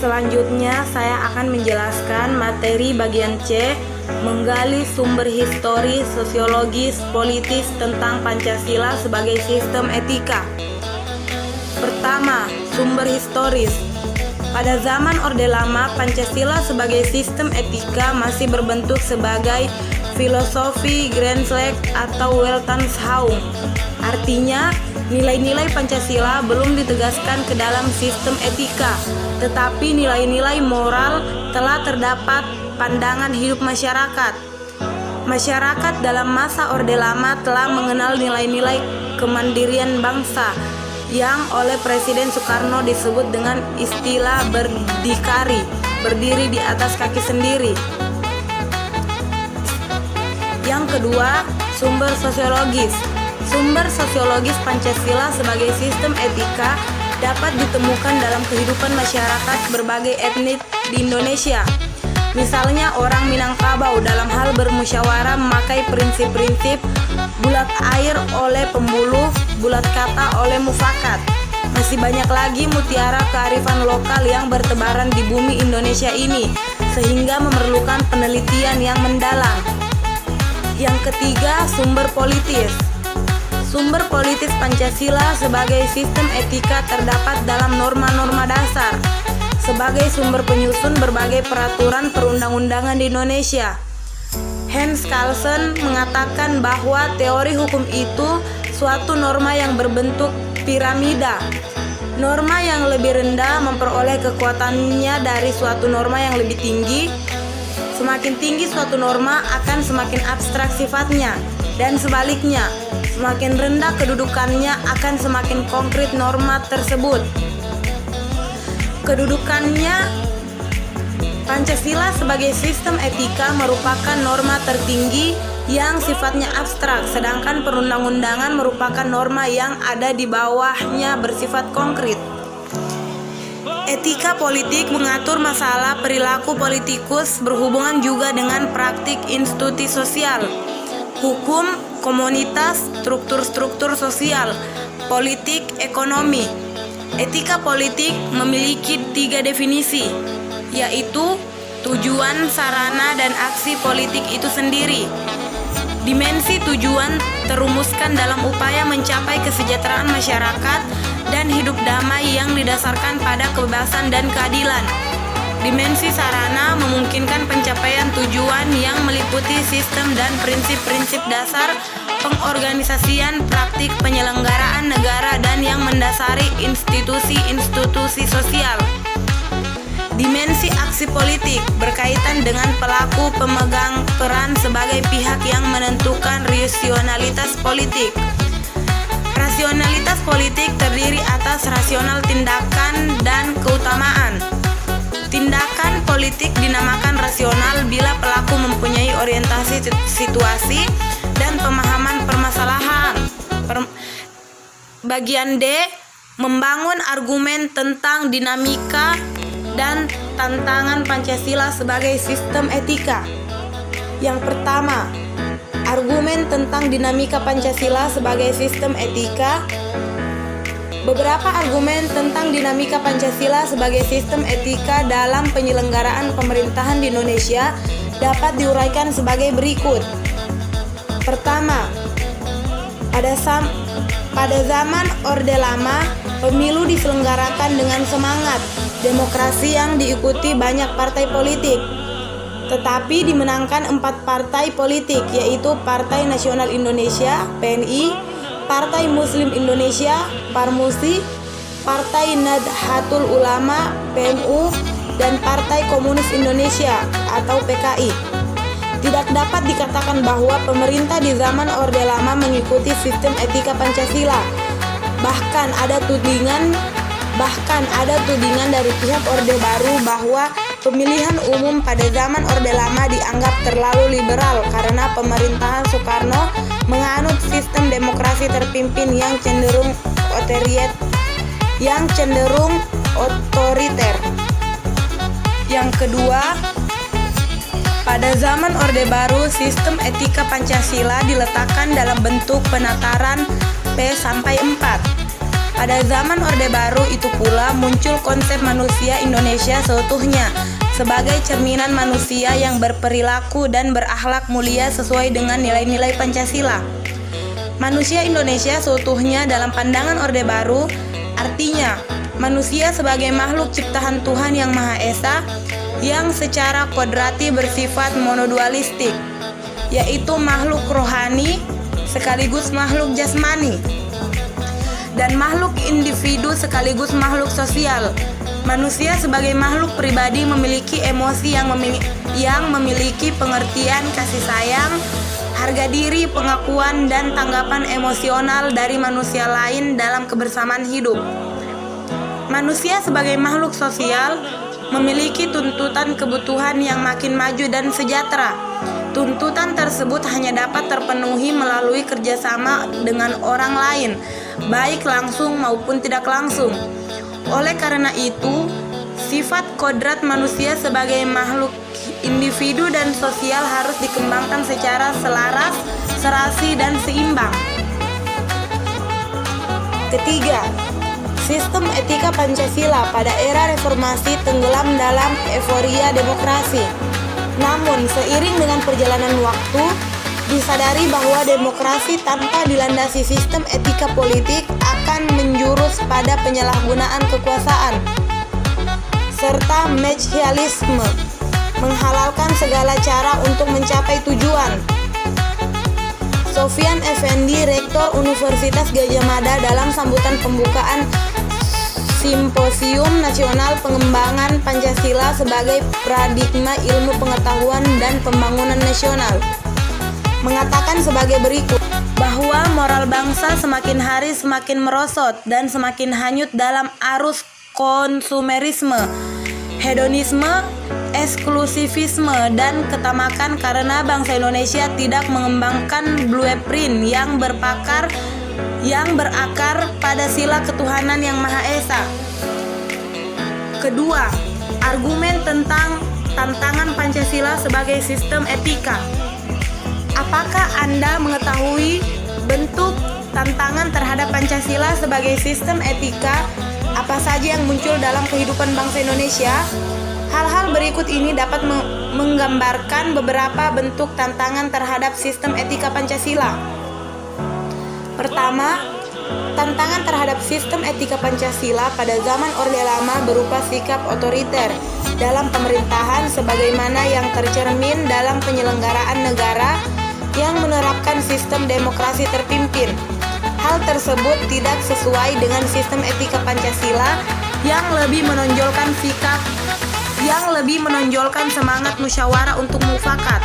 Selanjutnya saya akan menjelaskan materi bagian C, menggali sumber historis, sosiologis, politis tentang Pancasila sebagai sistem etika. Pertama, sumber historis. Pada zaman Orde Lama, Pancasila sebagai sistem etika masih berbentuk sebagai filosofi Grensleg atau Weltanschauung. Artinya, nilai-nilai Pancasila belum ditegaskan ke dalam sistem etika, tetapi nilai-nilai moral telah terdapat pandangan hidup masyarakat. Masyarakat dalam masa Orde Lama telah mengenal nilai-nilai kemandirian bangsa yang oleh Presiden Soekarno disebut dengan istilah berdikari, berdiri di atas kaki sendiri. Yang kedua, sumber sosiologis. Sumber sosiologis Pancasila sebagai sistem etika dapat ditemukan dalam kehidupan masyarakat berbagai etnis di Indonesia. Misalnya orang Minangkabau dalam hal bermusyawarah memakai prinsip-prinsip bulat air oleh pembuluh, bulat kata oleh mufakat. Masih banyak lagi mutiara kearifan lokal yang bertebaran di bumi Indonesia ini, sehingga memerlukan penelitian yang mendalam. Yang ketiga, sumber politis. Sumber politis Pancasila sebagai sistem etika terdapat dalam norma-norma dasar sebagai sumber penyusun berbagai peraturan perundang-undangan di Indonesia. Hans Kelsen mengatakan bahwa teori hukum itu suatu norma yang berbentuk piramida. Norma yang lebih rendah memperoleh kekuatannya dari suatu norma yang lebih tinggi. Semakin tinggi suatu norma akan semakin abstrak sifatnya, dan sebaliknya, semakin rendah kedudukannya akan semakin konkret norma tersebut. Kedudukannya, Pancasila sebagai sistem etika merupakan norma tertinggi yang sifatnya abstrak, sedangkan perundang-undangan merupakan norma yang ada di bawahnya bersifat konkret. Etika politik mengatur masalah perilaku politikus berhubungan juga dengan praktik institusi sosial, hukum, komunitas, struktur-struktur sosial, politik, ekonomi. Etika politik memiliki 3 definisi, yaitu tujuan, sarana, dan aksi politik itu sendiri. Dimensi tujuan terumuskan dalam upaya mencapai kesejahteraan masyarakat dan hidup damai yang didasarkan pada kebebasan dan keadilan. Dimensi sarana memungkinkan pencapaian tujuan yang meliputi sistem dan prinsip-prinsip dasar pengorganisasian, praktik penyelenggaraan negara, dan yang mendasari institusi-institusi sosial. Dimensi aksi politik berkaitan dengan pelaku pemegang peran sebagai pihak yang menentukan rasionalitas politik. Rasionalitas politik terdiri atas rasional tindakan dan keutamaan. Tindakan politik dinamakan rasional bila pelaku mempunyai orientasi situasi dan pemahaman permasalahan. Bagian D, membangun argumen tentang dinamika dan tantangan Pancasila sebagai sistem etika. Yang pertama, argumen tentang dinamika Pancasila sebagai sistem etika. Beberapa argumen tentang dinamika Pancasila sebagai sistem etika dalam penyelenggaraan pemerintahan di Indonesia dapat diuraikan sebagai berikut. Pertama, pada zaman Orde Lama, pemilu diselenggarakan dengan semangat demokrasi yang diikuti banyak partai politik, tetapi dimenangkan 4 partai politik, yaitu Partai Nasional Indonesia (PNI), Partai Muslim Indonesia (PARMUSI), Partai Nahdlatul Ulama (PNU), dan Partai Komunis Indonesia atau PKI. Tidak dapat dikatakan bahwa pemerintah di zaman Orde Lama mengikuti sistem etika Pancasila. Bahkan ada tudingan dari pihak Orde Baru bahwa pemilihan umum pada zaman Orde Lama dianggap terlalu liberal karena pemerintahan Soekarno menganut sistem demokrasi terpimpin yang cenderung otoriter. Yang kedua, pada zaman Orde Baru, sistem etika Pancasila diletakkan dalam bentuk penataran P-4. Pada zaman Orde Baru itu pula muncul konsep manusia Indonesia seutuhnya sebagai cerminan manusia yang berperilaku dan berakhlak mulia sesuai dengan nilai-nilai Pancasila. Manusia Indonesia seutuhnya dalam pandangan Orde Baru artinya manusia sebagai makhluk ciptaan Tuhan Yang Maha Esa yang secara kodrati bersifat monodualistik, yaitu makhluk rohani sekaligus makhluk jasmani dan makhluk individu sekaligus makhluk sosial. Manusia sebagai makhluk pribadi memiliki emosi yang memiliki pengertian kasih sayang, harga diri, pengakuan, dan tanggapan emosional dari manusia lain dalam kebersamaan hidup. Manusia sebagai makhluk sosial memiliki tuntutan kebutuhan yang makin maju dan sejahtera. Tuntutan tersebut hanya dapat terpenuhi melalui kerjasama dengan orang lain, baik langsung maupun tidak langsung. Oleh karena itu, sifat kodrat manusia sebagai makhluk individu dan sosial harus dikembangkan secara selaras, serasi, dan seimbang. Ketiga, sistem etika Pancasila pada era reformasi tenggelam dalam euforia demokrasi. Namun, seiring dengan perjalanan waktu, disadari bahwa demokrasi tanpa dilandasi sistem etika politik akan menjurus pada penyalahgunaan kekuasaan serta machiavelisme, menghalalkan segala cara untuk mencapai tujuan. Sofyan Effendi, Rektor Universitas Gadjah Mada, dalam sambutan pembukaan Simposium Nasional Pengembangan Pancasila sebagai Paradigma Ilmu Pengetahuan dan Pembangunan Nasional, mengatakan sebagai berikut, bahwa moral bangsa semakin hari semakin merosot dan semakin hanyut dalam arus konsumerisme, hedonisme, eksklusivisme, dan ketamakan karena bangsa Indonesia tidak mengembangkan blueprint yang berakar pada sila ketuhanan Yang Maha Esa. Kedua, argumen tentang tantangan Pancasila sebagai sistem etika. Apakah Anda mengetahui bentuk tantangan terhadap Pancasila sebagai sistem etika apa saja yang muncul dalam kehidupan bangsa Indonesia? Hal-hal berikut ini dapat menggambarkan beberapa bentuk tantangan terhadap sistem etika Pancasila. Pertama, tantangan terhadap sistem etika Pancasila pada zaman Orde Lama berupa sikap otoriter dalam pemerintahan sebagaimana yang tercermin dalam penyelenggaraan negara yang menerapkan sistem demokrasi terpimpin. Hal tersebut tidak sesuai dengan sistem etika Pancasila yang lebih menonjolkan semangat musyawarah untuk mufakat.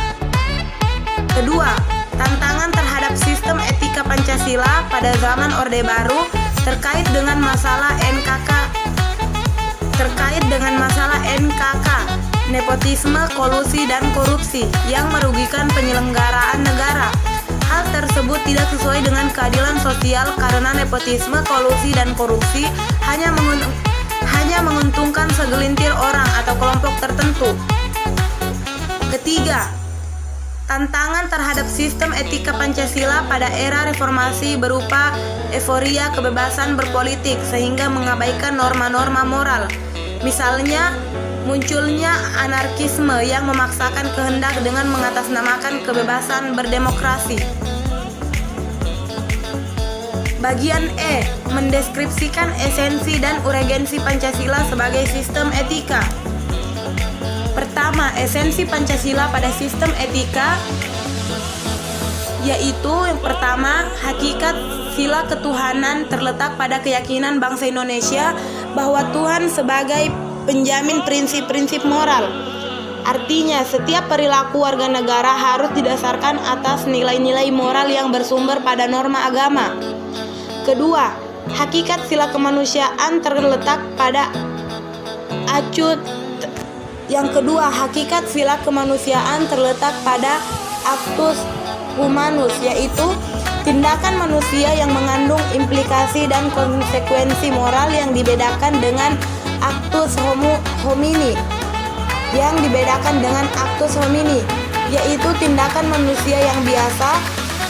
Kedua, tantangan terhadap sistem etika Pancasila pada zaman Orde Baru terkait dengan masalah NKK, nepotisme, kolusi, dan korupsi yang merugikan penyelenggaraan negara. Hal tersebut tidak sesuai dengan keadilan sosial karena nepotisme, kolusi, dan korupsi hanya menguntungkan segelintir orang atau kelompok tertentu. Ketiga, tantangan terhadap sistem etika Pancasila pada era reformasi berupa euforia kebebasan berpolitik sehingga mengabaikan norma-norma moral. Misalnya, munculnya anarkisme yang memaksakan kehendak dengan mengatasnamakan kebebasan berdemokrasi. Bagian E, mendeskripsikan esensi dan urgensi Pancasila sebagai sistem etika. Pertama, esensi Pancasila pada sistem etika yaitu yang pertama, hakikat sila ketuhanan terletak pada keyakinan bangsa Indonesia bahwa Tuhan sebagai penjamin prinsip-prinsip moral. Artinya, setiap perilaku warga negara harus didasarkan atas nilai-nilai moral yang bersumber pada norma agama. Kedua, hakikat sila kemanusiaan terletak pada actus humanus, yaitu tindakan manusia yang mengandung implikasi dan konsekuensi moral yang dibedakan dengan actus homini, yaitu tindakan manusia yang biasa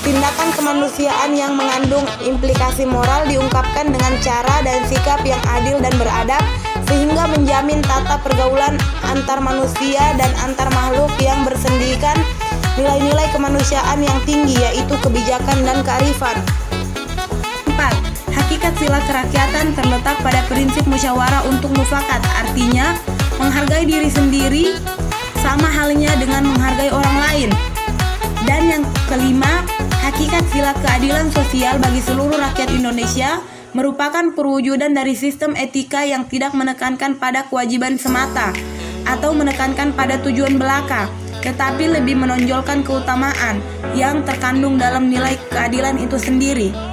Tindakan kemanusiaan yang mengandung implikasi moral diungkapkan dengan cara dan sikap yang adil dan beradab, sehingga menjamin tata pergaulan antar manusia dan antar makhluk yang bersendikan nilai-nilai kemanusiaan yang tinggi, yaitu kebijakan dan kearifan. 4. Hakikat sila kerakyatan terletak pada prinsip musyawarah untuk mufakat, artinya menghargai diri sendiri sama halnya dengan menghargai orang lain. Dan yang kelima, hakikat sila keadilan sosial bagi seluruh rakyat Indonesia merupakan perwujudan dari sistem etika yang tidak menekankan pada kewajiban semata atau menekankan pada tujuan belaka, tetapi lebih menonjolkan keutamaan yang terkandung dalam nilai keadilan itu sendiri.